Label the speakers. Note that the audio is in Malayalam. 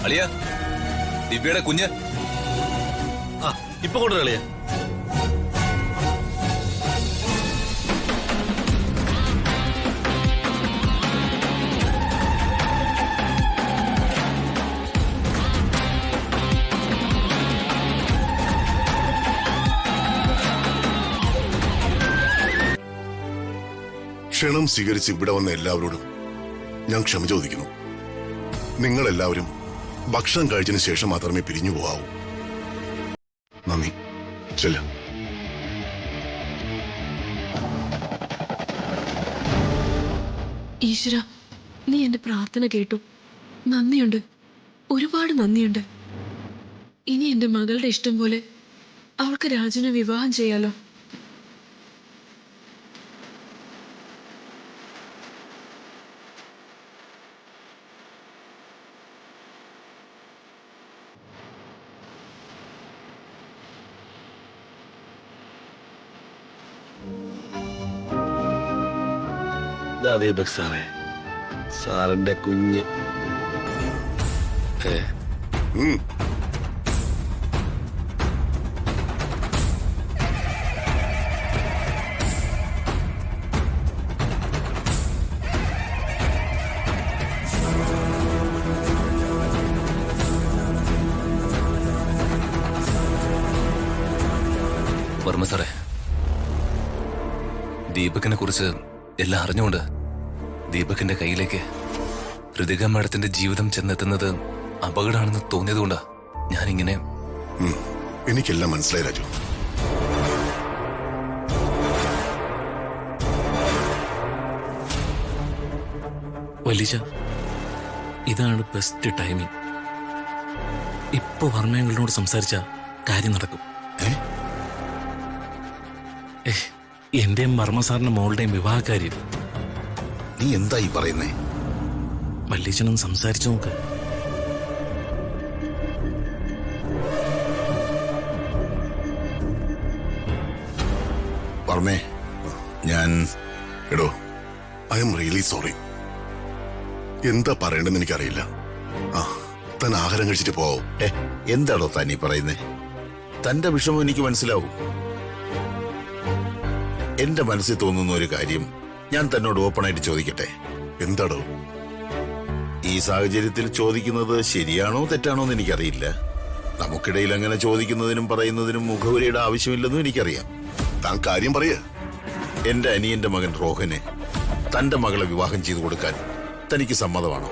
Speaker 1: അളിയ ദിവ്യയുടെ കുഞ്ഞ്
Speaker 2: ആ ഇപ്പൊ കൊണ്ടു കളിയാ.
Speaker 3: ക്ഷണം സ്വീകരിച്ച് ഇവിടെ വന്ന എല്ലാവരോടും ഞാൻ ക്ഷമ ചോദിക്കുന്നു. നിങ്ങളെല്ലാവരും ഭക്ഷണം കഴിച്ചതിന് ശേഷം മാത്രമേ പിരിഞ്ഞു പോകാവൂ. നന്ദി. ചെല്ലാം.
Speaker 4: ഈശ്വര, നീ എന്റെ പ്രാർത്ഥന കേട്ടു. നന്ദിയുണ്ട്, ഒരുപാട് നന്ദിയുണ്ട്. ഇനി എന്റെ മകളുടെ ഇഷ്ടം പോലെ അവൾക്ക് രാജുവിനെ വിവാഹം ചെയ്യാലോ.
Speaker 2: ദീപക് സാറേ, സാറിന്റെ കുഞ്ഞ്.
Speaker 1: വർമ്മ സാറേ, ദീപകിനെ കുറിച്ച് എല്ലാം അറിഞ്ഞുകൊണ്ട് ദീപകിന്റെ കയ്യിലേക്ക് ഹൃതിക മാഡത്തിന്റെ ജീവിതം ചെന്നെത്തുന്നത് അപകടമാണെന്ന് തോന്നിയതുകൊണ്ടാ ഞാനിങ്ങനെ.
Speaker 3: എനിക്കെല്ലാം മനസ്സിലായി രാജു.
Speaker 5: വലിയ ഇതാണ് ബെസ്റ്റ് ടൈമിംഗ്. ഇപ്പൊ വർമ്മയോട് സംസാരിച്ച കാര്യം നടക്കും. എന്റെയും വർമ്മ സാറിന്റെ മോളുടെയും വിവാഹകാര്യം.
Speaker 3: നീ എന്താ ഈ പറയുന്നേ?
Speaker 5: വല്യച്ഛനൊന്ന് സംസാരിച്ചു നോക്ക്.
Speaker 3: വർമ്മേ, എടോ, ഐ എം റിയലി സോറി. എന്താ പറയണ്ടെന്ന് എനിക്കറിയില്ല. താൻ ആഹാരം കഴിച്ചിട്ട് പോവോ?
Speaker 6: എന്താണോ താൻ ഈ പറയുന്നേ? തന്റെ വിഷമം എനിക്ക് മനസ്സിലാവും. എന്റെ മനസ്സിൽ തോന്നുന്ന ഒരു കാര്യം ഞാൻ തന്നോട് ഓപ്പണായിട്ട് ചോദിക്കട്ടെ.
Speaker 3: എന്താടോ?
Speaker 6: ഈ സാഹചര്യത്തിൽ ചോദിക്കുന്നത് ശരിയാണോ തെറ്റാണോ എന്ന് എനിക്കറിയില്ല. നമുക്കിടയിൽ അങ്ങനെ ചോദിക്കുന്നതിനും പറയുന്നതിനും മുഖവുരയുടെ ആവശ്യമില്ലെന്നും എനിക്കറിയാം.
Speaker 3: താൻ കാര്യം പറയേ.
Speaker 6: എന്റെ അനിയന്റെ മകൻ റോഹന് തന്റെ മകളെ വിവാഹം ചെയ്തു കൊടുക്കാൻ തനിക്ക് സമ്മതമാണോ?